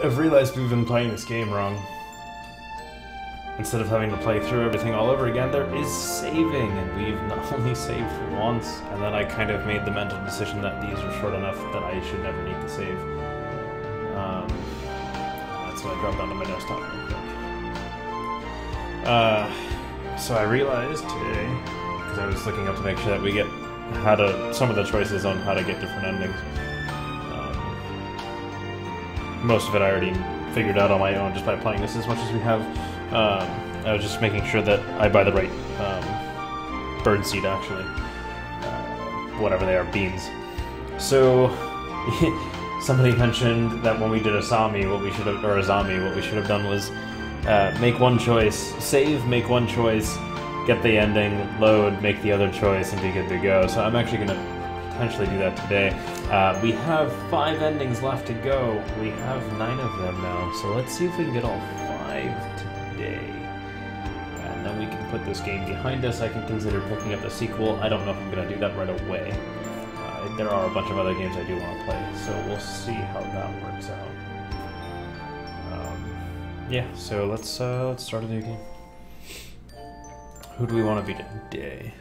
I've realized we've been playing this game wrong. Instead of having to play through everything all over again, there is saving, and we've not only saved once, and then I kind of made the mental decision that these are short enough that I should never need to save. That's when I dropped onto my desktop real quick. So I realized today, because I was looking up to make sure that we get some of the choices on how to get different endings. Most of it I already figured out on my own just by playing this as much as we have. I was just making sure that I buy the right bird seed, actually. Whatever they are, beans. So, somebody mentioned that when we did a zombie, what we should have done was make one choice, save, make one choice, get the ending, load, make the other choice, and be good to go. So I'm actually going to potentially do that today. We have 5 endings left to go. We have 9 of them now, so let's see if we can get all 5 today. And then we can put this game behind us. I can consider picking up the sequel. I don't know if I'm going to do that right away. There are a bunch of other games I do want to play, so we'll see how that works out. Yeah, so let's start a new game. Who do we want to be today?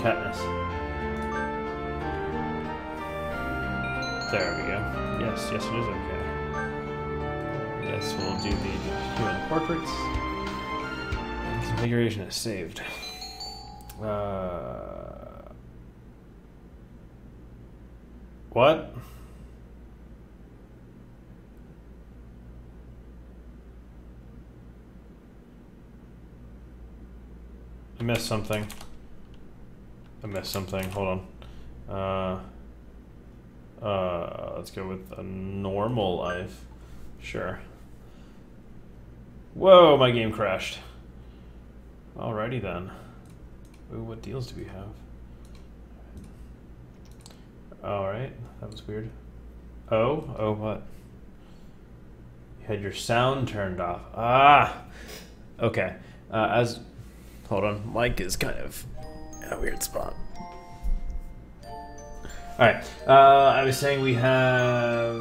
Katniss. There we go. Yes, it is okay. Yes, we'll do the human portraits. Configuration is saved. What? I missed something. Hold on. Let's go with a normal life. Sure. Whoa, my game crashed. Alrighty then. Ooh, what deals do we have? Alright, that was weird. Oh, what? You had your sound turned off. Ah! Okay. Hold on, mic is kind of in a weird spot. Alright, I was saying we have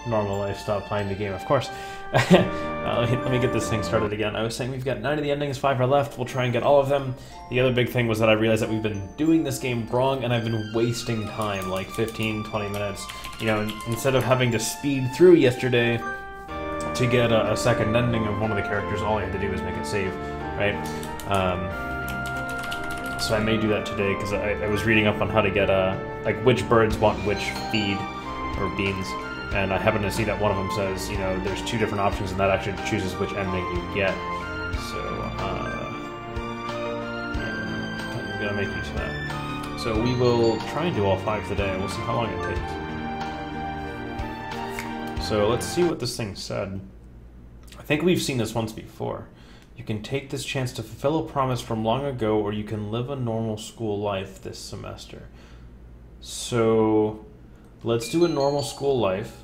normal life. Stop playing the game, of course. Let me get this thing started again. I was saying we've got 9 of the endings, 5 are left. We'll try and get all of them. The other big thing was that I realized that we've been doing this game wrong, and I've been wasting time, like 15, 20 minutes. You know, instead of having to speed through yesterday to get a second ending of one of the characters, all I had to do was make it save, right? So I may do that today, because I was reading up on how to get, like, which birds want which feed, or beans. And I happen to see that one of them says, you know, there's 2 different options, and that actually chooses which ending you get. So, yeah, I'm gonna make use of that. So we will try and do all 5 today, and we'll see how long it takes. So let's see what this thing said. I think we've seen this once before. You can take this chance to fulfill a promise from long ago, or you can live a normal school life this semester. So let's do a normal school life.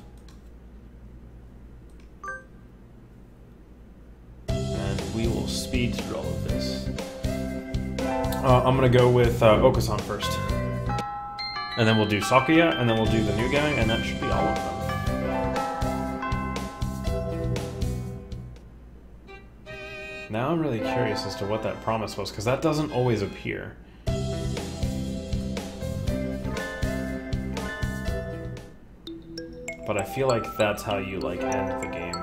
And we will speed through all of this. I'm going to go with Okosan first. And then we'll do Sakuya, and then we'll do the new guy, and that should be all of them. Now I'm really curious as to what that promise was, because that doesn't always appear. But I feel like that's how you, like, end the game.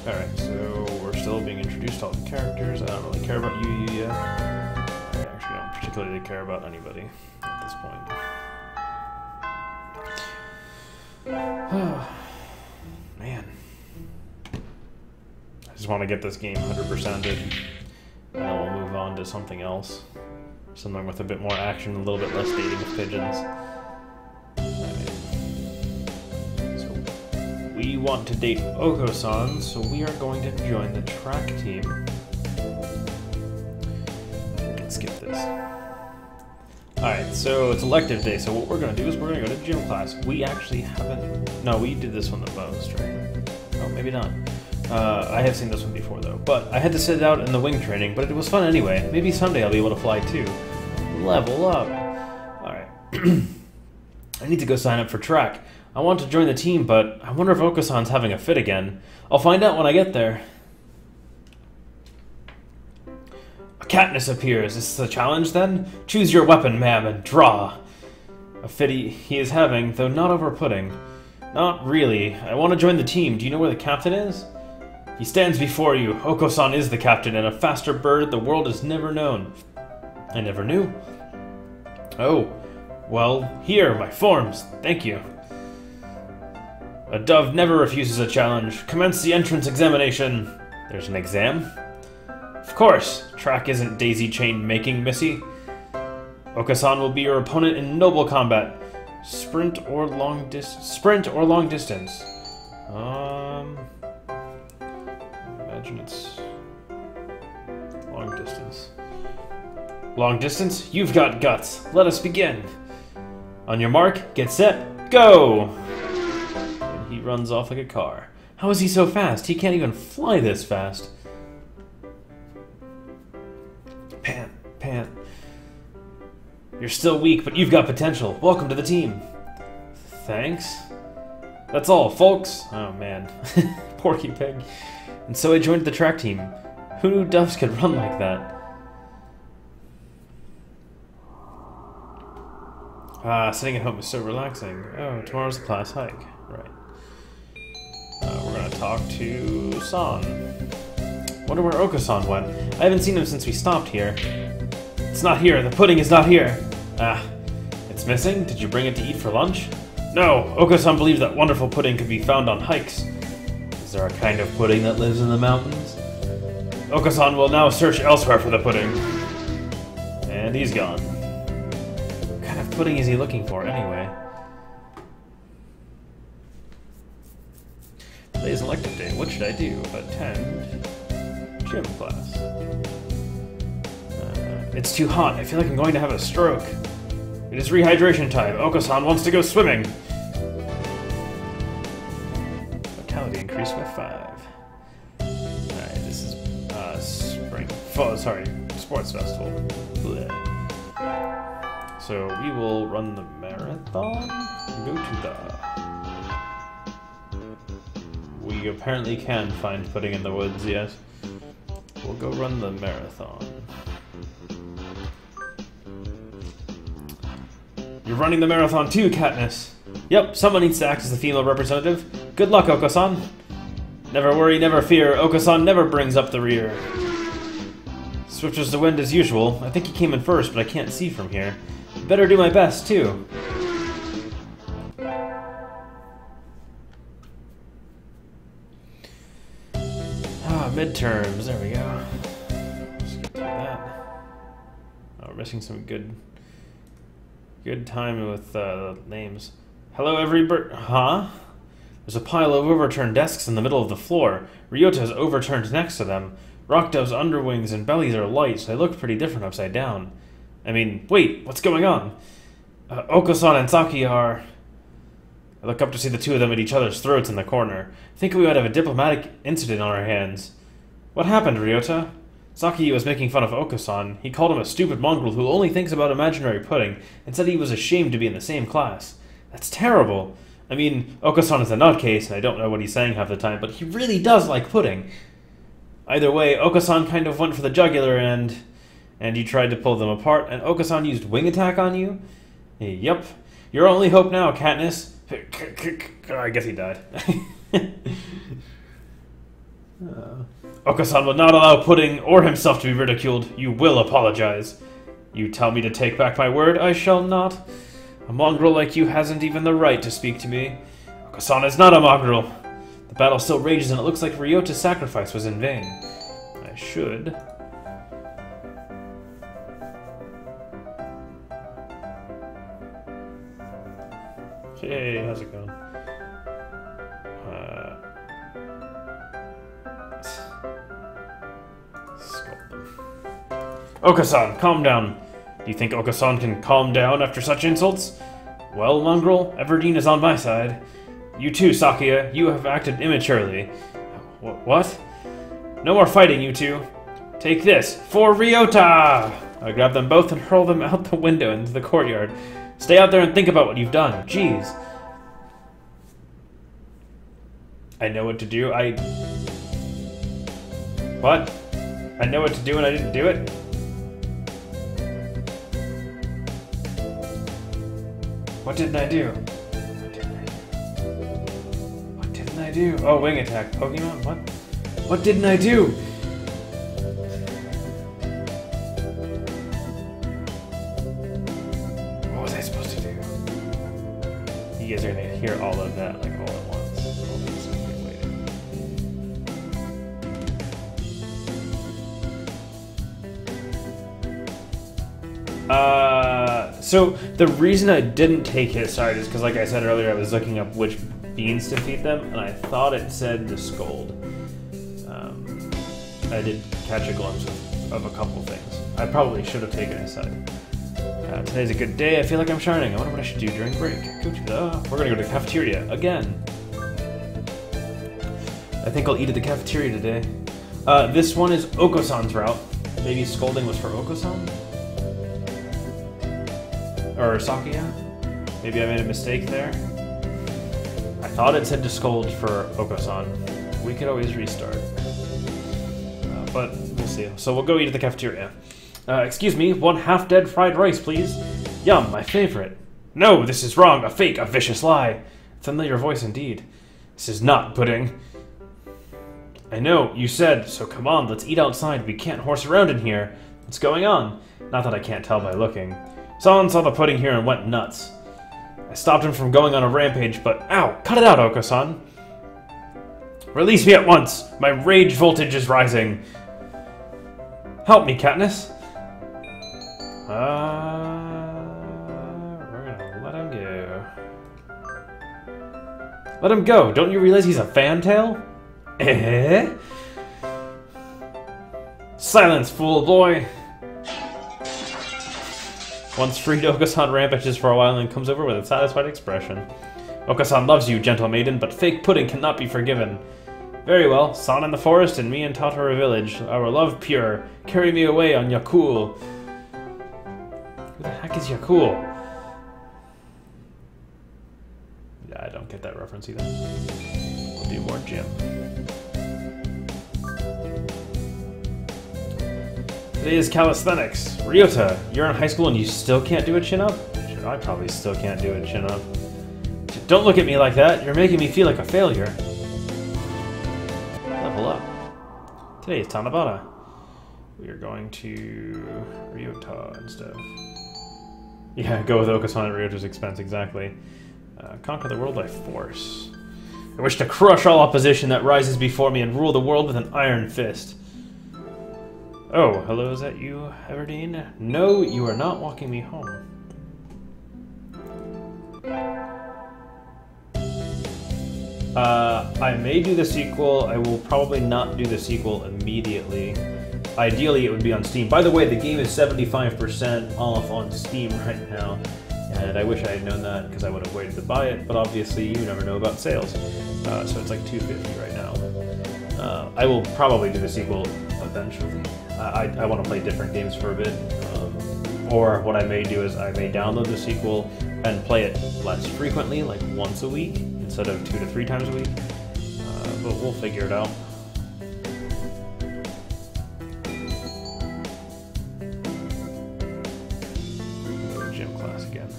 Alright, so we're still being introduced to all the characters. I don't really care about you yet. I actually don't particularly care about anybody at this point. Man. I just want to get this game 100%ed, and then we'll move on to something else. Something with a bit more action, a little bit less dating of pigeons. Right. So, we want to date Okosan, so we are going to join the track team. We can skip this. Alright, so it's elective day, so what we're gonna do is we're gonna go to gym class. We actually haven't... No, we did this one the most, right? Oh, maybe not. I have seen this one before, though. But I had to sit out in the wing training, but it was fun anyway. Maybe someday I'll be able to fly, too. Level up. Alright. I need to go sign up for track. I want to join the team, but I wonder if Okosan's having a fit again. I'll find out when I get there. A Katniss appears. Is this a challenge, then? Choose your weapon, ma'am, and draw. A fit he is having, though not over-putting. Not really. I want to join the team. Do you know where the captain is? He stands before you. Okosan is the captain, and a faster bird the world has never known. I never knew. Oh. Well, here, my forms. Thank you. A dove never refuses a challenge. Commence the entrance examination. There's an exam? Of course. Track isn't daisy-chain making, missy. Okosan will be your opponent in noble combat. Sprint or long distance. Imagine it's long distance. Long distance? You've got guts. Let us begin. On your mark, get set, go! And he runs off like a car. How is he so fast? He can't even fly this fast. Pant. You're still weak, but you've got potential. Welcome to the team. Thanks. That's all, folks. Oh, man. Porky Pig. And so I joined the track team. Who knew doves could run like that? Sitting at home is so relaxing. Oh, tomorrow's the class hike. Right. We're gonna talk to San. Wonder where Okosan went. I haven't seen him since we stopped here. It's not here. The pudding is not here. It's missing? Did you bring it to eat for lunch? No! Okosan believes that wonderful pudding could be found on hikes. Is there a kind of pudding that lives in the mountains? Okosan will now search elsewhere for the pudding. And he's gone. What kind of pudding is he looking for, anyway? Today's elective day. What should I do? Attend gym class. It's too hot. I feel like I'm going to have a stroke. It is rehydration time. Okosan wants to go swimming. Vitality increased by 5. Alright, this is spring. Sports festival. Blech. So we will run the marathon. Go to the. We apparently can find pudding in the woods, yes. We'll go run the marathon. You're running the marathon too, Katniss. Yep, someone needs to act as the female representative. Good luck, Okosan. Never worry, never fear. Okosan never brings up the rear. Switches the wind as usual. I think he came in first, but I can't see from here. Better do my best, too. Midterms. There we go. Let's get through that. Oh, we're missing some good time with names. Hello, everybody. Huh? There's a pile of overturned desks in the middle of the floor. Ryota is overturned next to them. Rockdove's underwings and bellies are light, so they look pretty different upside down. I mean, wait, what's going on? Okosan and Saki are... I look up to see the two of them at each other's throats in the corner. I think we might have a diplomatic incident on our hands. What happened, Ryota? Saki was making fun of Okosan. He called him a stupid mongrel who only thinks about imaginary pudding, and said he was ashamed to be in the same class. That's terrible. I mean, Okosan is a nutcase, and I don't know what he's saying half the time, but he really does like pudding. Either way, Okosan kind of went for the jugular, and you tried to pull them apart, and Okosan used wing attack on you? Yep. Your only hope now, Katniss. I guess he died. Okosan will not allow Pudding or himself to be ridiculed. You will apologize. You tell me to take back my word, I shall not. A mongrel like you hasn't even the right to speak to me. Okosan is not a mongrel. The battle still rages and it looks like Ryota's sacrifice was in vain. I should... Hey, how's it going? Scold them. Okosan, calm down. Do you think Okosan can calm down after such insults? Well, Mongrel, Everdeen is on my side. You too, Sakia. You have acted immaturely. What? No more fighting, you two. Take this, for Ryota! I grab them both and hurl them out the window into the courtyard. Stay out there and think about what you've done. Jeez. I know what to do. What? I know what to do and I didn't do it? What didn't I do? What didn't I do? Oh, wing attack. Pokemon? What? What didn't I do? What was I supposed to do? You guys are gonna hear all of that like all at once. Hold on a second, wait. So the reason I didn't take his side is because, like I said earlier, I was looking up which beans to feed them, and I thought it said to scold. I did catch a glimpse of a couple things. I probably should have taken his side. Today's a good day. I feel like I'm shining. I wonder what I should do during break. We're gonna go to the cafeteria again. I think I'll eat at the cafeteria today. This one is Okosan's route. Maybe scolding was for Okosan? Or Sakia? Maybe I made a mistake there. I thought it said to scold for Okosan. We could always restart. But we'll see. So we'll go eat at the cafeteria. Excuse me, 1 half-dead fried rice, please. Yum, my favorite. No, this is wrong. A fake, a vicious lie. Familiar voice indeed. This is not pudding. I know, you said, so come on, let's eat outside. We can't horse around in here. What's going on? Not that I can't tell by looking. Someone saw the pudding here and went nuts. I stopped him from going on a rampage, but ow! Cut it out, Okosan! Release me at once! My rage voltage is rising. Help me, Katniss. We're gonna let him go. Let him go! Don't you realize he's a fantail? Eh? Silence, fool boy! Once freed, Okosan rampages for a while and comes over with a satisfied expression. Okosan loves you, gentle maiden, but fake pudding cannot be forgiven. Very well, San in the forest and me in Totoro village. Our love pure. Carry me away on Yakul. Who the heck is Yakul? Yeah, I don't get that reference either. We'll do more gym. Today is calisthenics. Ryota, you're in high school and you still can't do a chin-up? Sure, I probably still can't do a chin-up. Don't look at me like that. You're making me feel like a failure. Level up. Today is Tanabata. We are going to Ryota instead. Yeah, go with Okosan at Ryota's expense, exactly. Conquer the world by force. I wish to crush all opposition that rises before me and rule the world with an iron fist. Oh, hello, is that you, Everdeen? No, you are not walking me home. I may do the sequel. I will probably not do the sequel immediately. Ideally, it would be on Steam. By the way, the game is 75% off on Steam right now. And I wish I had known that because I would have waited to buy it. But obviously, you never know about sales. So it's like $250 right now. I will probably do the sequel eventually. I want to play different games for a bit. Or what I may do is I may download the sequel and play it less frequently, like once a week, instead of 2 to 3 times a week. But we'll figure it out. Gym class again.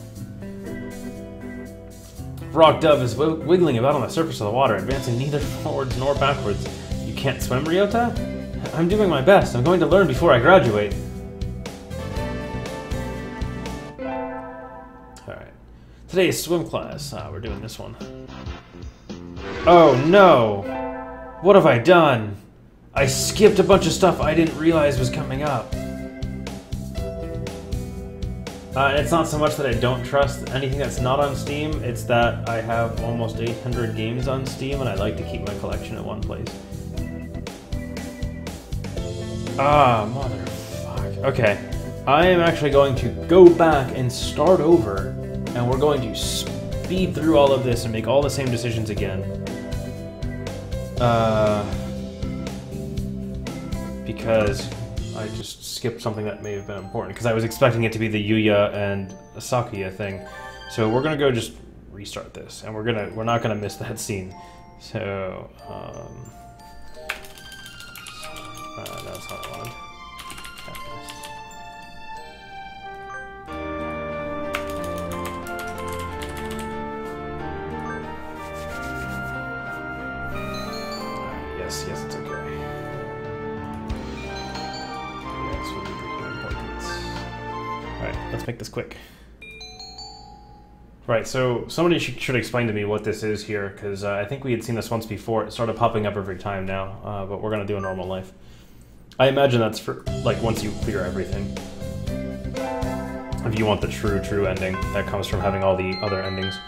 Rock Dove is wiggling about on the surface of the water, advancing neither forwards nor backwards. You can't swim, Ryota? I'm doing my best. I'm going to learn before I graduate. Alright. Today is swim class. We're doing this one. Oh no! What have I done? I skipped a bunch of stuff I didn't realize was coming up. It's not so much that I don't trust anything that's not on Steam, it's that I have almost 800 games on Steam and I like to keep my collection at one place. Ah, motherfuck. Okay. I am actually going to go back and start over, and we're going to speed through all of this and make all the same decisions again. Because I just skipped something that may have been important, because I was expecting it to be the Yuya and Sakuya thing. So we're gonna go just restart this, and we're not gonna miss that scene. So that's how I wanted. Yes, it's okay. Yes, we'll need the importance. Alright, let's make this quick. Right, so somebody should explain to me what this is here, because I think we had seen this once before. It started popping up every time now, but we're going to do a normal life. I imagine that's for, like, once you clear everything. If you want the true ending, that comes from having all the other endings.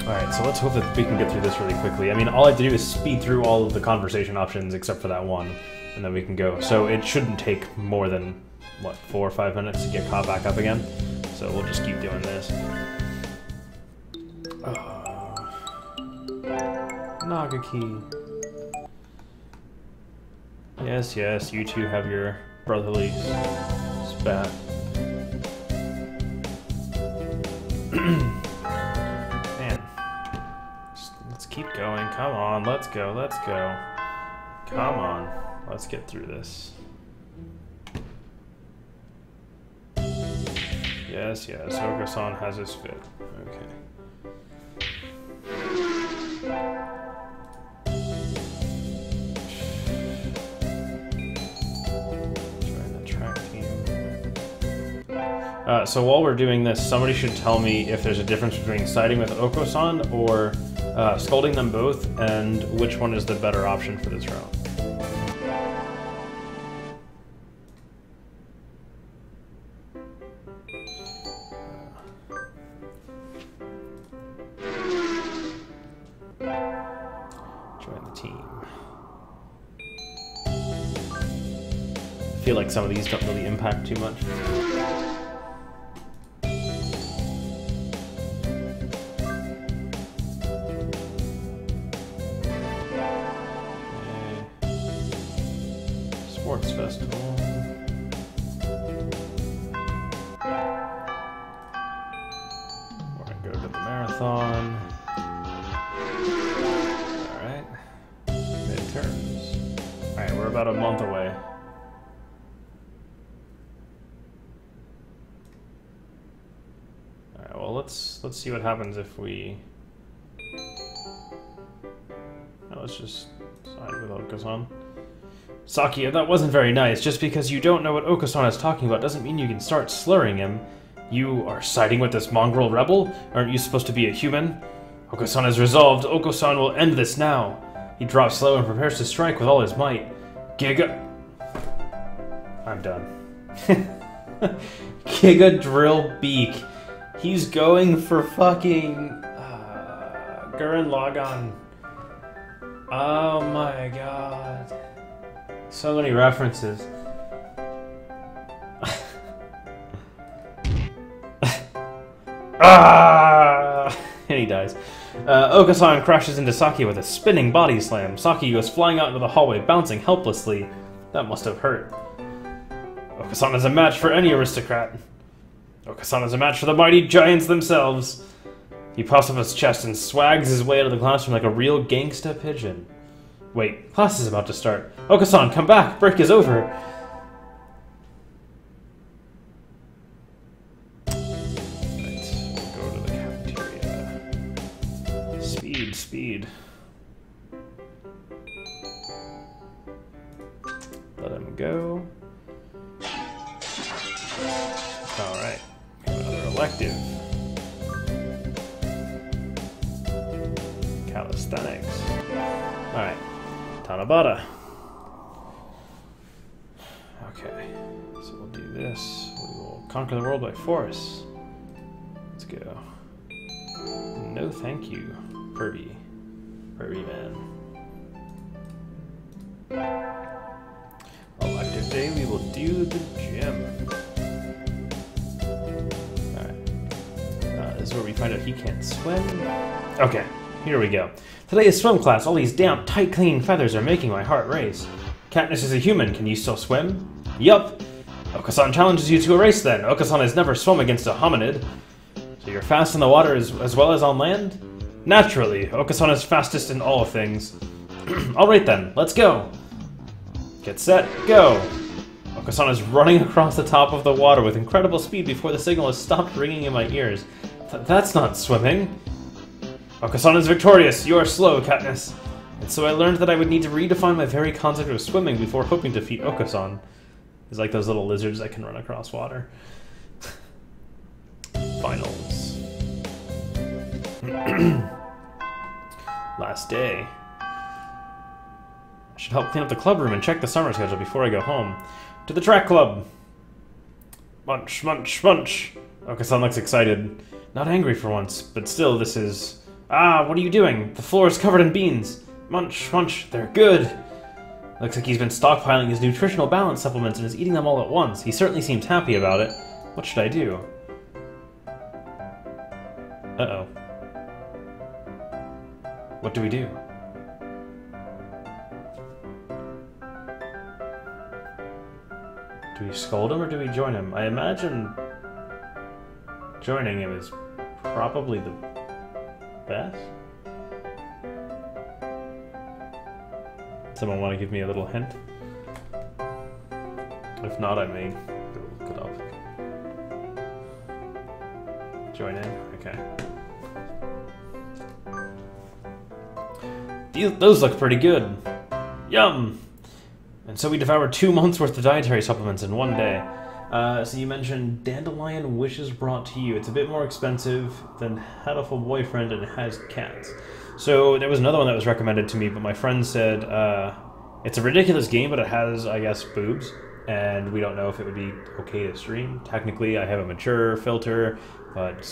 Alright, so let's hope that we can get through this really quickly. I mean, all I have to do is speed through all of the conversation options except for that one, and then we can go. So it shouldn't take more than, what, 4 or 5 minutes to get caught back up again? So we'll just keep doing this. Nagaki. Yes, you two have your brotherly spat. Man. Let's keep going. Come on, let's go. Come on. Let's get through this. Yes, Okosan has his fit. Okay. Join the track team. So while we're doing this, somebody should tell me if there's a difference between siding with Okosan or scolding them both, and which one is the better option for this round. I feel like some of these don't really impact too much. Sports festival. We're gonna go to the marathon. Alright. Midterms. Alright, we're about a month away. Let's see what happens if we... Oh, let's just side with Okosan. Sakuya, that wasn't very nice. Just because you don't know what Okosan is talking about doesn't mean you can start slurring him. You are siding with this mongrel rebel? Aren't you supposed to be a human? Okosan is resolved. Okosan will end this now. He drops low and prepares to strike with all his might. Giga... I'm done. Giga Drill Beak. He's going for fucking Gurren Lagann. Oh my god. So many references. And he dies. Okosan crashes into Saki with a spinning body slam. Saki goes flying out into the hallway, bouncing helplessly. That must have hurt. Okosan is a match for any aristocrat. Okosan is a match for the mighty giants themselves. He puffs up his chest and swags his way out of the classroom like a real gangsta pigeon. Wait, class is about to start. Okosan, come back! Break is over! Right, we'll go to the cafeteria. Speed. Let him go. Alright. Another elective. Calisthenics. Alright. Tanabata. Okay. So we'll do this. We will conquer the world by force. Let's go. No thank you, Purdy. Purdy man. Elective. active day, we will do the gym. Alright. This is where we find out he can't swim. Okay, here we go. Today is swim class. All these damp, tight, clean feathers are making my heart race. Katniss is a human. Can you still swim? Yup. Okosan challenges you to a race then. Okosan has never swum against a hominid. So you're fast in the water as well as on land? Naturally. Okosan is fastest in all things. Alright then, let's go. Get set, go. Okosan is running across the top of the water with incredible speed before the signal has stopped ringing in my ears. That's not swimming. Okosan is victorious. You are slow, Katniss. And so I learned that I would need to redefine my very concept of swimming before hoping to defeat Okosan. It's like those little lizards that can run across water. Finals. Last day. I should help clean up the club room and check the summer schedule before I go home. To the track club! Munch, munch, munch! Okosan looks excited. Not angry for once, but still this is... Ah, what are you doing? The floor is covered in beans. Munch, munch, they're good. Looks like he's been stockpiling his nutritional balance supplements and is eating them all at once. He certainly seems happy about it. What should I do? Uh-oh. What do we do? Do we scold him or do we join him? I imagine joining him is probably the best. Someone want to give me a little hint? If not, I may go look it up. Join in? Okay. Those look pretty good. Yum! And so we devoured 2 months worth of dietary supplements in one day. So you mentioned Dandelion Wishes Brought to You. It's a bit more expensive than Hatoful Boyfriend and it has cats. So there was another one that was recommended to me, but my friend said it's a ridiculous game, but it has, I guess, boobs. And we don't know if it would be okay to stream. Technically, I have a mature filter, but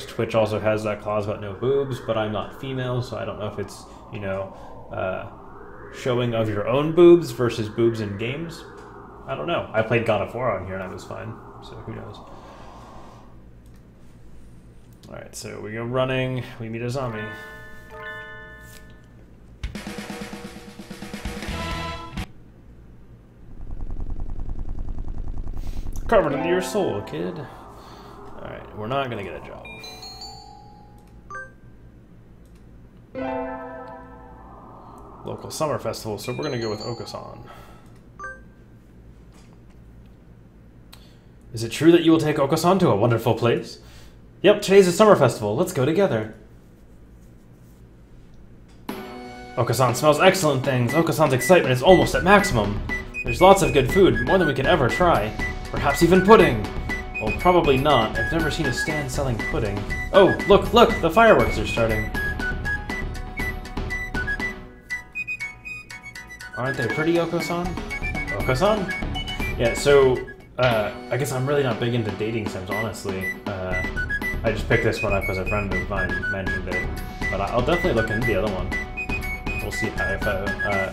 Twitch also has that clause about no boobs, but I'm not female, so I don't know if it's, you know, showing of your own boobs versus boobs in games. I don't know. I played God of War on here and I was fine, so who knows. Alright, so we go running, we meet a zombie. Covered into your soul, kid. Alright, we're not gonna get a job. Local summer festival, so we're gonna go with Okosan. Is it true that you will take Okosan to a wonderful place? Yep, today's a summer festival. Let's go together. Okosan smells excellent things. Okosan's excitement is almost at maximum. There's lots of good food, more than we can ever try. Perhaps even pudding. Well, probably not. I've never seen a stand selling pudding. Oh, look, look! The fireworks are starting. Aren't they pretty, Okosan? Okosan? Yeah, so, I guess I'm really not big into dating sims, honestly. I just picked this one up because a friend of mine mentioned it. But I'll definitely look into the other one. We'll see how,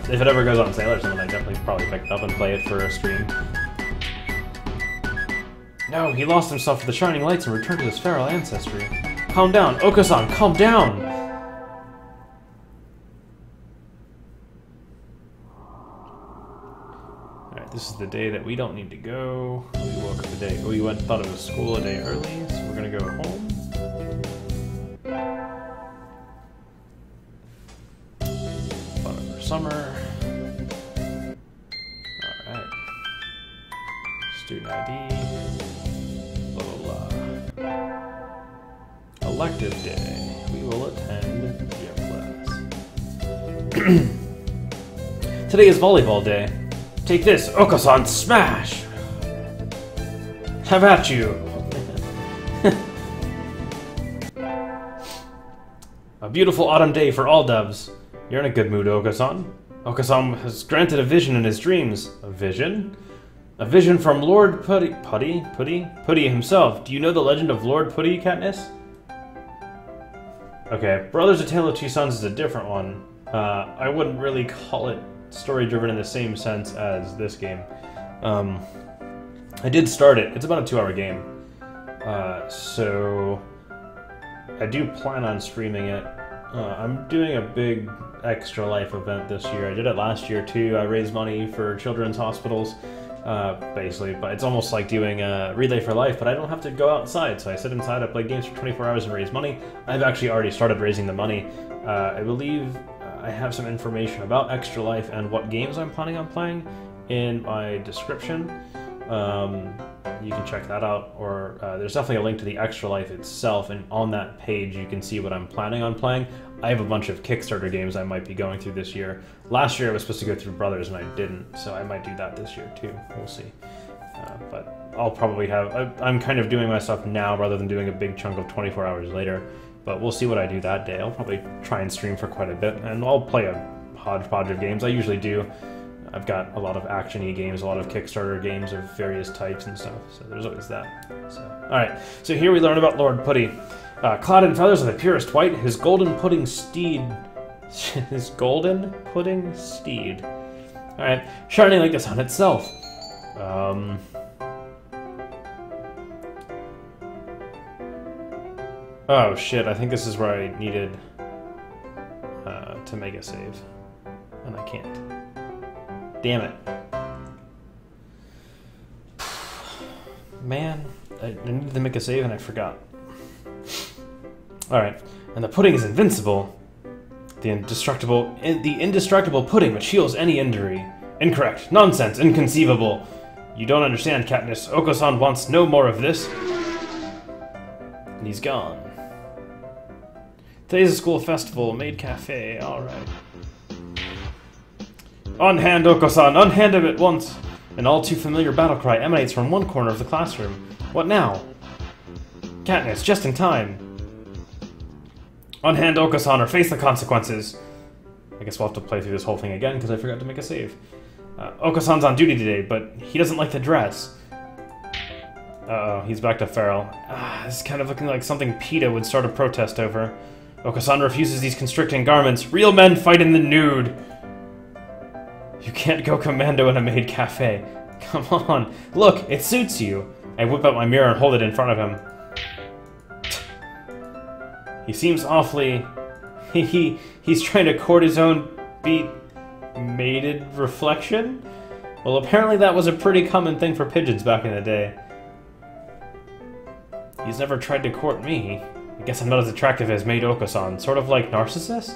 if it ever goes on sale or something, I definitely probably pick it up and play it for a stream. No, he lost himself to the shining lights and returned to his feral ancestry. Calm down, Okosan, calm down! Alright, this is the day that we don't need to go. We woke up the day. We thought it was school a day early, so we're gonna go home. Fun over summer. Alright. Student ID. Blah blah blah. Elective day. We will attend gym class. Today is volleyball day. Take this, Okosan, smash! Have at you! A beautiful autumn day for all doves. You're in a good mood, Okosan. Okosan has granted a vision in his dreams. A vision? A vision from Lord Putty himself. Do you know the legend of Lord Putty, Katniss? Okay, Brothers: A Tale of Two Sons is a different one. I wouldn't really call it story-driven in the same sense as this game. I did start it. It's about a 2-hour game. So I do plan on streaming it. I'm doing a big Extra Life event this year. I did it last year too. I raised money for children's hospitals, basically. But it's almost like doing a Relay for Life, but I don't have to go outside. So I sit inside, I play games for 24 hours and raise money. I've actually already started raising the money. I believe I have some information about Extra Life and what games I'm planning on playing in my description. You can check that out, or there's definitely a link to the Extra Life itself, and on that page you can see what I'm planning on playing. I have a bunch of Kickstarter games I might be going through this year. Last year I was supposed to go through Brothers and I didn't, so I might do that this year too. We'll see. But I'll probably have... I'm kind of doing my stuff now rather than doing a big chunk of 24 hours later, but we'll see what I do that day. I'll probably try and stream for quite a bit, and I'll play a hodgepodge of games. I usually do. I've got a lot of action-y games, a lot of Kickstarter games of various types and stuff, so there's always that. So, alright, so here we learn about Lord Putty. Clad in feathers of the purest white, his golden pudding steed... his golden pudding steed. Alright, shining like the sun itself. Oh shit, I think this is where I needed to make a save. And I can't. Damn it. Man, I needed to make a save and I forgot. Alright, and the pudding is invincible. The indestructible pudding which heals any injury. Incorrect. Nonsense. Inconceivable. You don't understand, Katniss. Okosan wants no more of this. And he's gone. Today's a school festival. Maid Cafe. Alright. Unhand Okosan! Unhand him at once! An all too familiar battle cry emanates from one corner of the classroom. What now? Katniss, just in time. Unhand Okosan or face the consequences. I guess we'll have to play through this whole thing again because I forgot to make a save. Okosan's on duty today, but he doesn't like the dress. Uh-oh, he's back to feral. This is kind of looking like something PETA would start a protest over. Okosan refuses these constricting garments. Real men fight in the nude! You can't go commando in a maid cafe. Come on. Look, it suits you. I whip out my mirror and hold it in front of him. He seems awfully... He's trying to court his own mated reflection? Well, apparently that was a pretty common thing for pigeons back in the day. He's never tried to court me. I guess I'm not as attractive as Maid Okosan. Sort of like Narcissus?